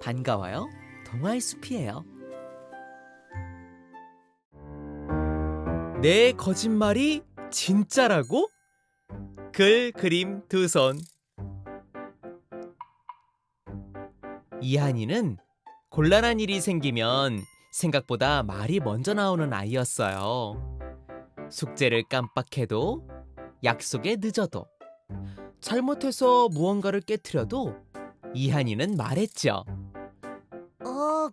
반가워요. 동화의 숲이에요. 내 거짓말이 진짜라고? 글 그림 두 손. 이한이는 곤란한 일이 생기면 생각보다 말이 먼저 나오는 아이였어요. 숙제를 깜빡해도, 약속에 늦어도, 잘못해서 무언가를 깨트려도 이한이는 말했죠.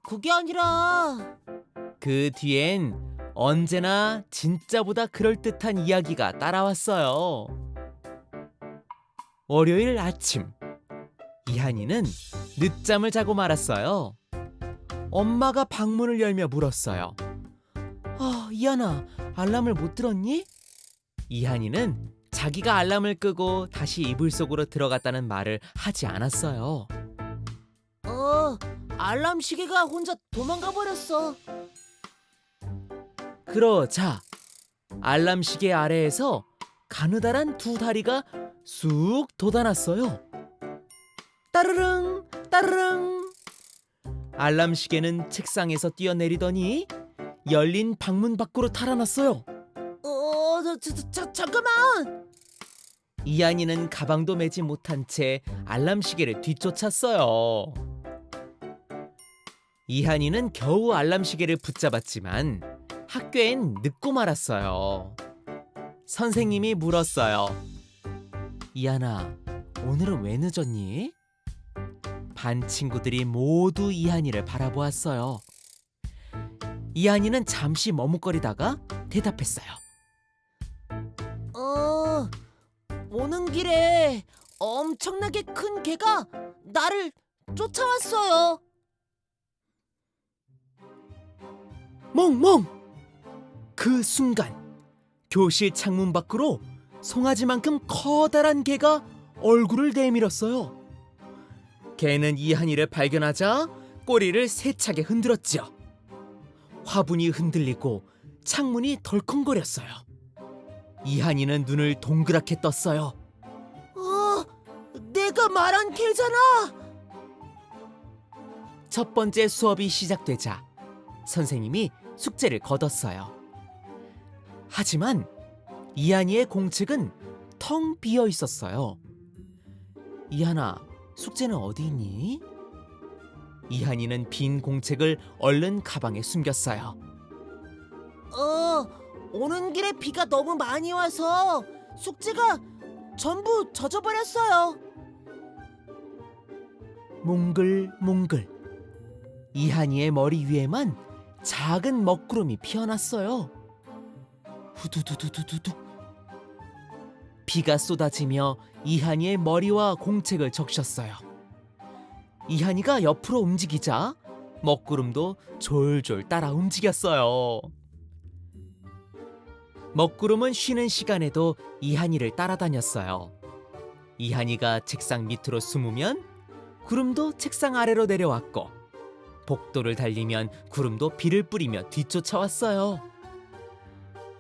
그게 아니라. 그 뒤엔 언제나 진짜보다 그럴듯한 이야기가 따라왔어요. 월요일 아침, 이한이는 늦잠을 자고 말았어요. 엄마가 방문을 열며 물었어요. 이한아, 알람을 못 들었니? 이한이는 자기가 알람을 끄고 다시 이불 속으로 들어갔다는 말을 하지 않았어요. 알람 시계가 혼자 도망가 버렸어. 그러자 알람 시계 아래에서 가느다란 두 다리가 쑥 돋아났어요. 따르릉 따르릉. 알람 시계는 책상에서 뛰어내리더니 열린 방문 밖으로 달아났어요. 잠깐만. 이한이는 가방도 매지 못한 채 알람 시계를 뒤쫓았어요. 이한이는 겨우 알람 시계를 붙잡았지만 학교엔 늦고 말았어요. 선생님이 물었어요. 이한아, 오늘은 왜 늦었니? 반 친구들이 모두 이한이를 바라보았어요. 이한이는 잠시 머뭇거리다가 대답했어요. 오는 길에 엄청나게 큰 개가 나를 쫓아왔어요. 멍멍! 그 순간 교실 창문 밖으로 송아지만큼 커다란 개가 얼굴을 내밀었어요. 개는 이한이를 발견하자 꼬리를 세차게 흔들었죠. 화분이 흔들리고 창문이 덜컹거렸어요. 이한이는 눈을 동그랗게 떴어요. 내가 말한 개잖아. 첫 번째 수업이 시작되자 선생님이 숙제를 거뒀어요. 하지만 이한이의 공책은 텅 비어 있었어요. 이한아, 숙제는 어디 있니? 이한이는 빈 공책을 얼른 가방에 숨겼어요. 오는 길에 비가 너무 많이 와서 숙제가 전부 젖어버렸어요. 몽글몽글. 이한이의 머리 위에만 작은 먹구름이 피어났어요. 후두두두두두둑. 비가 쏟아지며 이한이의 머리와 공책을 적셨어요. 이한이가 옆으로 움직이자 먹구름도 졸졸 따라 움직였어요. 먹구름은 쉬는 시간에도 이한이를 따라다녔어요. 이한이가 책상 밑으로 숨으면 구름도 책상 아래로 내려왔고, 복도를 달리면 구름도 비를 뿌리며 뒤쫓아왔어요.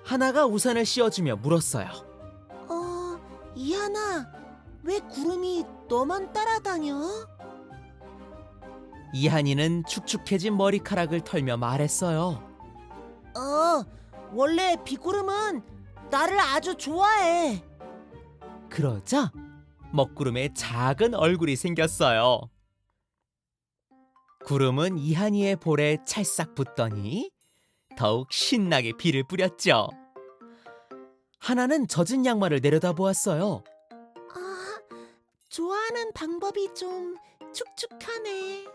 하나가 우산을 씌워주며 물었어요. 이하나, 왜 구름이 너만 따라다녀? 이한이는 축축해진 머리카락을 털며 말했어요. 원래 비구름은 나를 아주 좋아해. 그러자 먹구름에 작은 얼굴이 생겼어요. 구름은 이한이의 볼에 찰싹 붙더니 더욱 신나게 비를 뿌렸죠. 하나는 젖은 양말을 내려다보았어요. 좋아하는 방법이 좀 축축하네.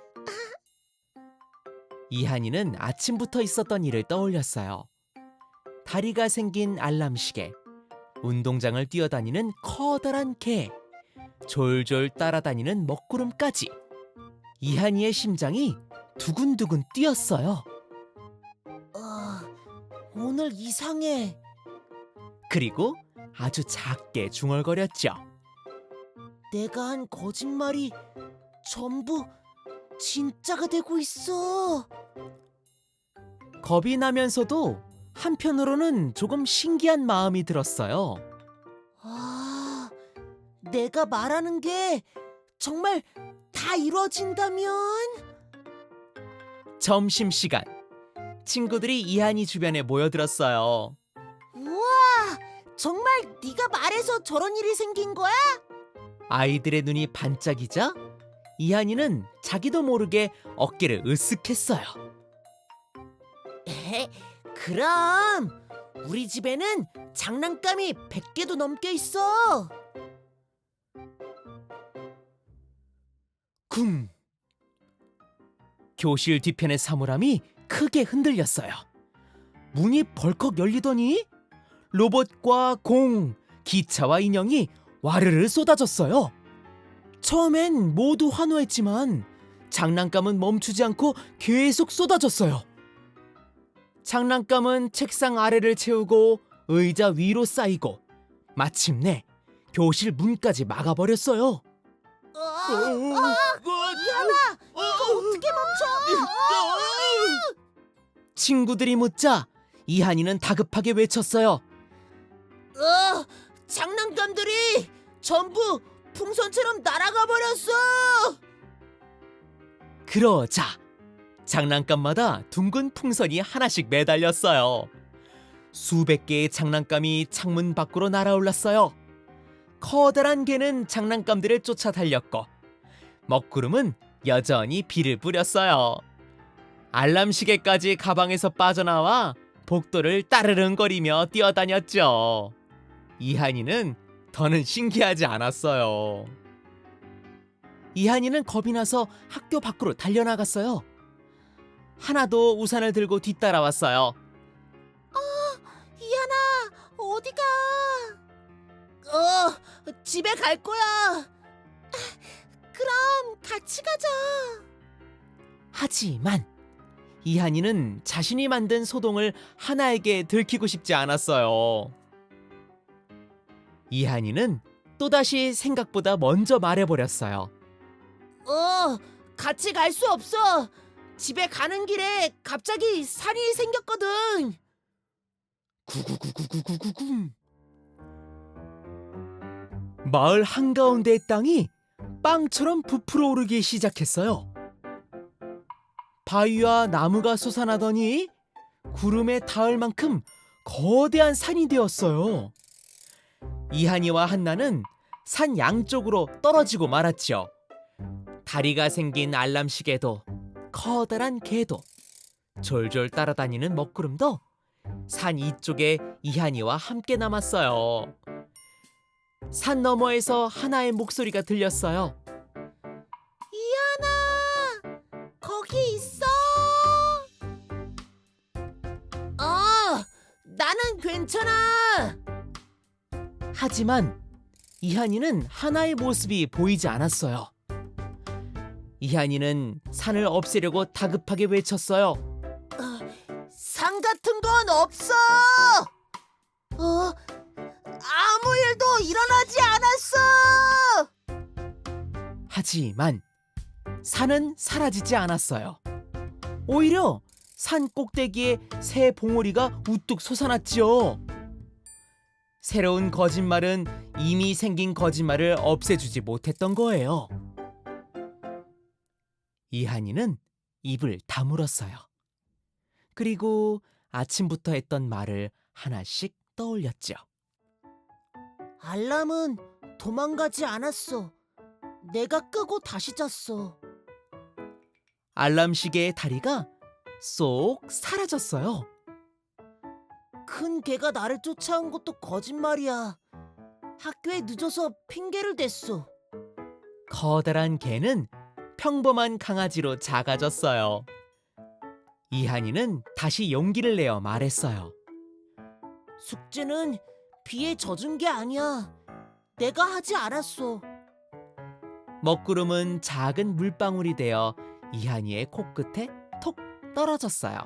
이한이는 아침부터 있었던 일을 떠올렸어요. 다리가 생긴 알람 시계, 운동장을 뛰어다니는 커다란 개, 졸졸 따라다니는 먹구름까지. 이한이의 심장이 두근두근 뛰었어요. 오늘 이상해. 그리고 아주 작게 중얼거렸죠. 내가 한 거짓말이 전부 진짜가 되고 있어. 겁이 나면서도 한편으로는 조금 신기한 마음이 들었어요. 내가 말하는 게 정말 다 이루어진다면? 점심시간. 친구들이 이한이 주변에 모여들었어요. 우와, 정말 네가 말해서 저런 일이 생긴 거야? 아이들의 눈이 반짝이자 이한이는 자기도 모르게 어깨를 으쓱했어요. 그럼 우리 집에는 장난감이 100개도 넘게 있어. 쿵! 교실 뒤편의 사물함이 크게 흔들렸어요. 문이 벌컥 열리더니 로봇과 공, 기차와 인형이 와르르 쏟아졌어요. 처음엔 모두 환호했지만 장난감은 멈추지 않고 계속 쏟아졌어요. 장난감은 책상 아래를 채우고 의자 위로 쌓이고 마침내 교실 문까지 막아버렸어요. 이한아, 이거 어떻게 멈춰? 친구들이 묻자 이한이는 다급하게 외쳤어요. 장난감들이 전부 풍선처럼 날아가 버렸어. 그러자 장난감마다 둥근 풍선이 하나씩 매달렸어요. 수백 개의 장난감이 창문 밖으로 날아올랐어요. 커다란 개는 장난감들을 쫓아 달렸고 먹구름은 여전히 비를 뿌렸어요. 알람 시계까지 가방에서 빠져나와 복도를 따르릉거리며 뛰어다녔죠. 이한이는 더는 신기하지 않았어요. 이한이는 겁이 나서 학교 밖으로 달려나갔어요. 하나도 우산을 들고 뒤따라왔어요. 이한아, 어디가? 집에 갈 거야. 그럼 같이 가자. 하지만 이한이는 자신이 만든 소동을 하나에게 들키고 싶지 않았어요. 이한이는 또다시 생각보다 먼저 말해버렸어요. 같이 갈 수 없어. 집에 가는 길에 갑자기 산이 생겼거든. 구구구구구구구구. 마을 한가운데의 땅이 빵처럼 부풀어 오르기 시작했어요. 바위와 나무가 솟아나더니 구름에 닿을 만큼 거대한 산이 되었어요. 이한이와 한나는 산 양쪽으로 떨어지고 말았죠. 다리가 생긴 알람시계도, 커다란 개도, 졸졸 따라다니는 먹구름도 산 이쪽에 이한이와 함께 남았어요. 산 너머에서 하나의 목소리가 들렸어요. 이한아, 거기 있어? 나는 괜찮아. 하지만 이한이는 하나의 모습이 보이지 않았어요. 이한이는 산을 없애려고 다급하게 외쳤어요. 산 같은 건 없어. 아무 일도 일어나지 않았어. 하지만 산은 사라지지 않았어요. 오히려 산 꼭대기에 새 봉오리가 우뚝 솟아났지요. 새로운 거짓말은 이미 생긴 거짓말을 없애주지 못했던 거예요. 이한이는 입을 다물었어요. 그리고 아침부터 했던 말을 하나씩 떠올렸죠. 알람은 도망가지 않았어. 내가 끄고 다시 잤어. 알람 시계의 다리가 쏙 사라졌어요. 큰 개가 나를 쫓아온 것도 거짓말이야. 학교에 늦어서 핑계를 댔어. 커다란 개는 평범한 강아지로 작아졌어요. 이한이는 다시 용기를 내어 말했어요. 숙제는 비에 젖은 게 아니야. 내가 하지 않았어. 먹구름은 작은 물방울이 되어 이한이의 코끝에 톡 떨어졌어요.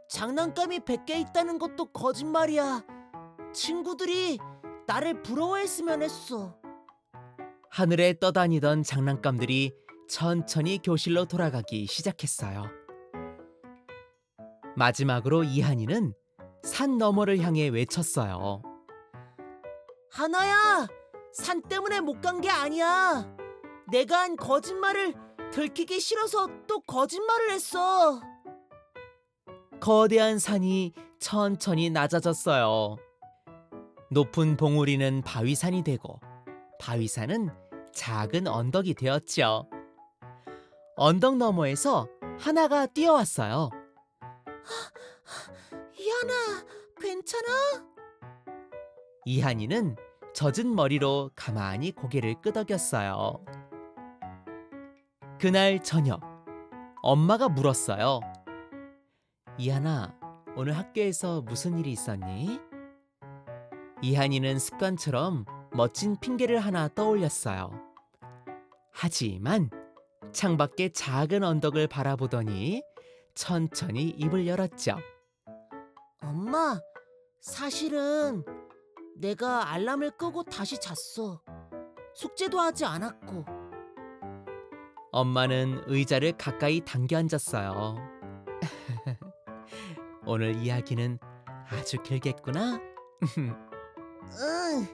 장난감이 100개 있다는 것도 거짓말이야. 친구들이 나를 부러워했으면 했어. 하늘에 떠다니던 장난감들이 천천히 교실로 돌아가기 시작했어요. 마지막으로 이한이는 산 너머를 향해 외쳤어요. 하나야, 산 때문에 못 간 게 아니야. 내가 한 거짓말을 들키기 싫어서 또 거짓말을 했어. 거대한 산이 천천히 낮아졌어요. 높은 봉우리는 바위산이 되고 바위산은 작은 언덕이 되었죠. 언덕 너머에서 하나가 뛰어왔어요. 이하나, 괜찮아? 이한이는 젖은 머리로 가만히 고개를 끄덕였어요. 그날 저녁, 엄마가 물었어요. 이한아, 오늘 학교에서 무슨 일이 있었니? 이한이는 습관처럼 멋진 핑계를 하나 떠올렸어요. 하지만 창밖의 작은 언덕을 바라보더니 천천히 입을 열었죠. 엄마, 사실은 내가 알람을 끄고 다시 잤어. 숙제도 하지 않았고. 엄마는 의자를 가까이 당겨 앉았어요. 오늘 이야기는 아주 길겠구나. 응,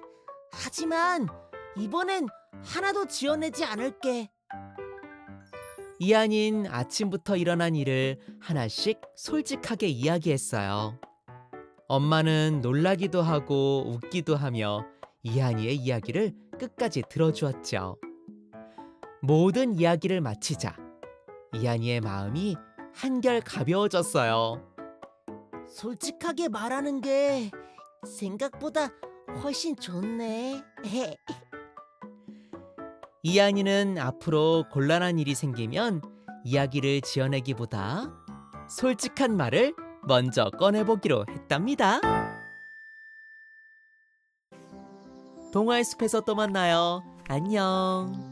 하지만 이번엔 하나도 지어내지 않을게. 이한인 아침부터 일어난 일을 하나씩 솔직하게 이야기했어요. 엄마는 놀라기도 하고 웃기도 하며 이한이의 이야기를 끝까지 들어주었죠. 모든 이야기를 마치자 이한이의 마음이 한결 가벼워졌어요. 솔직하게 말하는 게 생각보다 훨씬 좋네. 이한이는 앞으로 곤란한 일이 생기면 이야기를 지어내기보다 솔직한 말을 먼저 꺼내보기로 했답니다. 동화의 숲에서 또 만나요. 안녕.